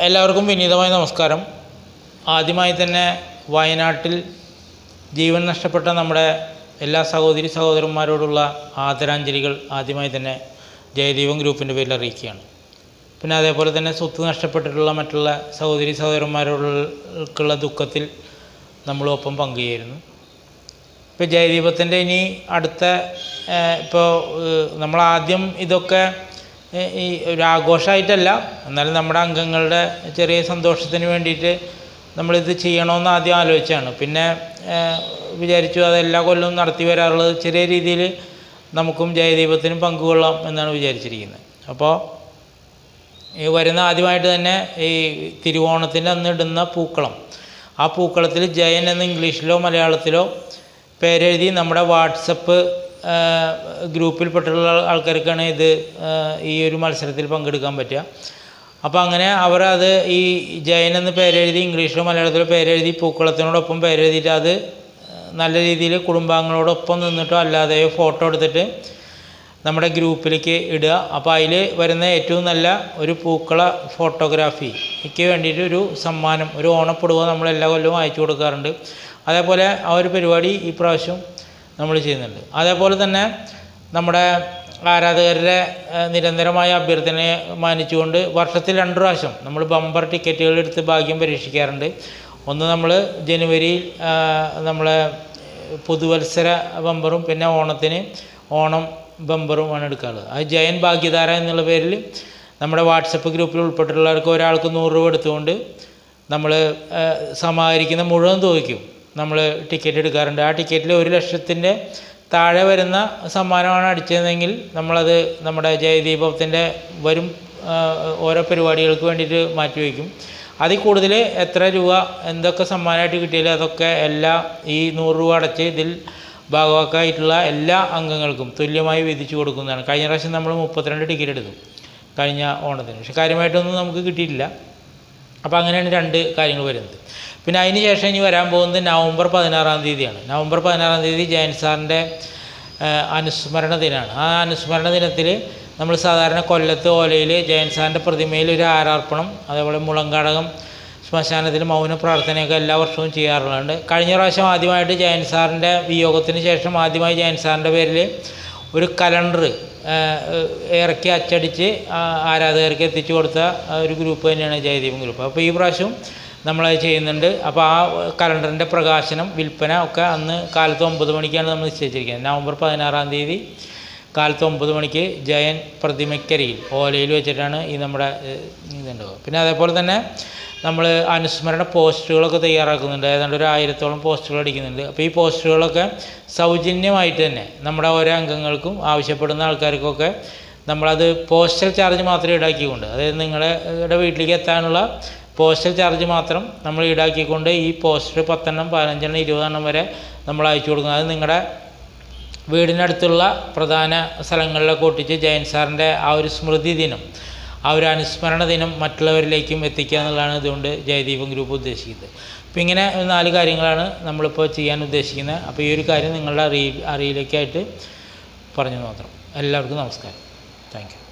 എല്ലാവർക്കും വിനീതമായ നമസ്കാരം. ആദ്യമായി തന്നെ വയനാട്ടിൽ ജീവൻ നഷ്ടപ്പെട്ട നമ്മുടെ എല്ലാ സഹോദരി സഹോദരന്മാരോടുള്ള ആദരാഞ്ജലികൾ ആദ്യമായി തന്നെ ജയദീപം ഗ്രൂപ്പിൻ്റെ പേരിൽ അറിയിക്കുകയാണ്. പിന്നെ അതേപോലെ തന്നെ സ്വത്ത് നഷ്ടപ്പെട്ടിട്ടുള്ള മറ്റുള്ള സഹോദരി സഹോദരന്മാരോടുള്ള ദുഃഖത്തിൽ നമ്മളൊപ്പം പങ്കുചേരുന്നു. ഇപ്പോൾ ജയദീപത്തിൻ്റെ ഇനി അടുത്ത ഇപ്പോൾ നമ്മളാദ്യം ഇതൊക്കെ ഈ ഒരു ആഘോഷമായിട്ടല്ല, എന്നാലും നമ്മുടെ അംഗങ്ങളുടെ ചെറിയ സന്തോഷത്തിന് വേണ്ടിയിട്ട് നമ്മളിത് ചെയ്യണമെന്ന് ആദ്യം ആലോചിച്ചാണ്. പിന്നെ വിചാരിച്ചു അതെല്ലാ കൊല്ലവും നടത്തി വരാറുള്ളത് ചെറിയ രീതിയിൽ നമുക്കും ജയദീപത്തിനും പങ്കുകൊള്ളാം എന്നാണ് വിചാരിച്ചിരിക്കുന്നത്. അപ്പോൾ ഈ വരുന്ന ആദ്യമായിട്ട് തന്നെ ഈ തിരുവോണത്തിൻ്റെ അന്ന് ഇടുന്ന പൂക്കളം, ആ പൂക്കളത്തിൽ ജയൻ എന്ന് ഇംഗ്ലീഷിലോ മലയാളത്തിലോ പേരെഴുതി നമ്മുടെ വാട്സപ്പ് ഗ്രൂപ്പിൽപ്പെട്ടുള്ള ആൾക്കാർക്കാണ് ഇത് ഈ ഒരു മത്സരത്തിൽ പങ്കെടുക്കാൻ പറ്റുക. അപ്പോൾ അങ്ങനെ അവർ അത് ഈ ജയൻ എന്ന് പേരെഴുതി ഇംഗ്ലീഷിലോ മലയാളത്തിലോ പേരെഴുതി പൂക്കളത്തിനോടൊപ്പം പേരെഴുതിയിട്ട് അത് നല്ല രീതിയിൽ കുടുംബാംഗങ്ങളോടൊപ്പം നിന്നിട്ടോ അല്ലാതെയോ ഫോട്ടോ എടുത്തിട്ട് നമ്മുടെ ഗ്രൂപ്പിലേക്ക് ഇടുക. അപ്പോൾ അതിൽ വരുന്ന ഏറ്റവും നല്ല ഒരു പൂക്കള ഫോട്ടോഗ്രാഫിക്ക് വേണ്ടിയിട്ട് ഒരു സമ്മാനം, ഒരു ഓണപ്പുടവ നമ്മൾ എല്ലാ കൊല്ലവും അയച്ചു കൊടുക്കാറുണ്ട്. അതേപോലെ ആ ഒരു പരിപാടി ഈ പ്രാവശ്യം നമ്മൾ ചെയ്യുന്നുണ്ട്. അതേപോലെ തന്നെ നമ്മുടെ ആരാധകരുടെ നിരന്തരമായ അഭ്യർത്ഥനയെ മാനിച്ചുകൊണ്ട് വർഷത്തിൽ 2 പ്രാവശ്യം നമ്മൾ ബമ്പർ ടിക്കറ്റുകൾ എടുത്ത് ഭാഗ്യം പരീക്ഷിക്കാറുണ്ട്. ഒന്ന് നമ്മൾ ജനുവരിയിൽ നമ്മളെ പുതുവത്സര ബമ്പറും പിന്നെ ഓണത്തിന് ഓണം ബമ്പറുമാണ് എടുക്കാറുള്ളത്. അത് ജയൻ ഭാഗ്യധാര എന്നുള്ള പേരിൽ നമ്മുടെ വാട്സപ്പ് ഗ്രൂപ്പിൽ ഉൾപ്പെട്ടിട്ടുള്ളവർക്ക് ഒരാൾക്ക് 100 രൂപ എടുത്തുകൊണ്ട് നമ്മൾ സമാഹരിക്കുന്ന മുഴുവൻ തുകയ്ക്കും നമ്മൾ ടിക്കറ്റ് എടുക്കാറുണ്ട്. ആ ടിക്കറ്റിൽ 1 ലക്ഷത്തിൻ്റെ താഴെ വരുന്ന സമ്മാനമാണ് അടിച്ചതെങ്കിൽ നമ്മളത് നമ്മുടെ ജയദീപത്തിൻ്റെ വരും ഓരോ പരിപാടികൾക്ക് വേണ്ടിയിട്ട് മാറ്റിവെക്കും. അതിൽ കൂടുതൽ എത്ര രൂപ എന്തൊക്കെ സമ്മാനമായിട്ട് കിട്ടിയാലും അതൊക്കെ എല്ലാ ഈ 100 രൂപ അടച്ച് ഇതിൽ ഭാഗവാക്കായിട്ടുള്ള എല്ലാ അംഗങ്ങൾക്കും തുല്യമായി വിധിച്ചു കൊടുക്കുന്നതാണ്. കഴിഞ്ഞ പ്രാവശ്യം നമ്മൾ 32 ടിക്കറ്റ് എടുത്തു കഴിഞ്ഞ ഓണത്തിന്, പക്ഷെ കാര്യമായിട്ടൊന്നും നമുക്ക് കിട്ടിയിട്ടില്ല. അപ്പോൾ അങ്ങനെയാണ് 2 കാര്യങ്ങൾ വരുന്നത്. പിന്നെ അതിന് ശേഷം ഇനി വരാൻ പോകുന്നത് നവംബർ 16-ാം തീയതിയാണ്. നവംബർ 16-ാം തീയതി ജയൻ സാറിൻ്റെ അനുസ്മരണ ദിനമാണ്. ആ അനുസ്മരണ ദിനത്തിൽ നമ്മൾ സാധാരണ കൊല്ലത്ത് ഓലയിൽ ജയൻ സാറിൻ്റെ പ്രതിമയിൽ ഒരു ആരാർപ്പണം, അതേപോലെ മുളങ്കാടകം ശ്മശാനത്തിൽ മൗന പ്രാർത്ഥനയൊക്കെ എല്ലാ വർഷവും ചെയ്യാറുണ്ട്. കഴിഞ്ഞ പ്രാവശ്യം ആദ്യമായിട്ട് ജയൻ സാറിൻ്റെ വിയോഗത്തിന് ശേഷം ആദ്യമായി ജയൻ സാറിൻ്റെ പേരിൽ ഒരു കലണ്ടർ ഇറക്കി അച്ചടിച്ച് ആരാധകർക്ക് എത്തിച്ചു കൊടുത്ത ഒരു ഗ്രൂപ്പ് തന്നെയാണ് ജയദീപം ഗ്രൂപ്പ്. അപ്പോൾ ഈ പ്രാവശ്യം നമ്മളത് ചെയ്യുന്നുണ്ട്. അപ്പോൾ ആ കലണ്ടറിൻ്റെ പ്രകാശനം, വിൽപ്പന ഒക്കെ അന്ന് കാലത്ത് 9 മണിക്കാണ് നമ്മൾ നിശ്ചയിച്ചിരിക്കുന്നത്. നവംബർ 16-ാം തീയതി കാലത്ത് 9 മണിക്ക് ജയൻ പ്രതിമയ്ക്കരിയിൽ ഓലയിൽ വെച്ചിട്ടാണ് ഈ നമ്മുടെ ഇതുണ്ടാവുക. പിന്നെ അതേപോലെ തന്നെ നമ്മൾ അനുസ്മരണ പോസ്റ്ററുകളൊക്കെ തയ്യാറാക്കുന്നുണ്ട്. ഏതാണ്ട് ഒരു 1000-ഓളം പോസ്റ്ററുകൾ അടിക്കുന്നുണ്ട്. അപ്പോൾ ഈ പോസ്റ്ററുകളൊക്കെ സൗജന്യമായിട്ട് തന്നെ നമ്മുടെ ഓരോ അംഗങ്ങൾക്കും ആവശ്യപ്പെടുന്ന ആൾക്കാർക്കൊക്കെ നമ്മളത് പോസ്റ്റൽ ചാർജ് മാത്രം ഈടാക്കിക്കൊണ്ട്, അതായത് നിങ്ങളുടെ വീട്ടിലേക്ക് എത്താനുള്ള പോസ്റ്റൽ ചാർജ് മാത്രം നമ്മൾ ഈടാക്കിക്കൊണ്ട് ഈ പോസ്റ്റർ 10 എണ്ണം 15 എണ്ണം 20 എണ്ണം വരെ നമ്മൾ അയച്ചു കൊടുക്കുന്നത്. അത് നിങ്ങളുടെ വീടിനടുത്തുള്ള പ്രധാന സ്ഥലങ്ങളിലൊക്കെ ഒട്ടിച്ച് ജയൻ സാറിൻ്റെ ആ ഒരു സ്മൃതി ദിനം, ആ ഒരു അനുസ്മരണ ദിനം മറ്റുള്ളവരിലേക്കും എത്തിക്കുക എന്നുള്ളതാണ് ഇതുകൊണ്ട് ജയദീപം ഗ്രൂപ്പ് ഉദ്ദേശിക്കുന്നത്. അപ്പോൾ ഇങ്ങനെ 4 കാര്യങ്ങളാണ് നമ്മളിപ്പോൾ ചെയ്യാൻ ഉദ്ദേശിക്കുന്നത്. അപ്പോൾ ഈ ഒരു കാര്യം നിങ്ങളുടെ അറിയിലേക്കായിട്ട് പറഞ്ഞു മാത്രം. എല്ലാവർക്കും നമസ്കാരം. Thank you.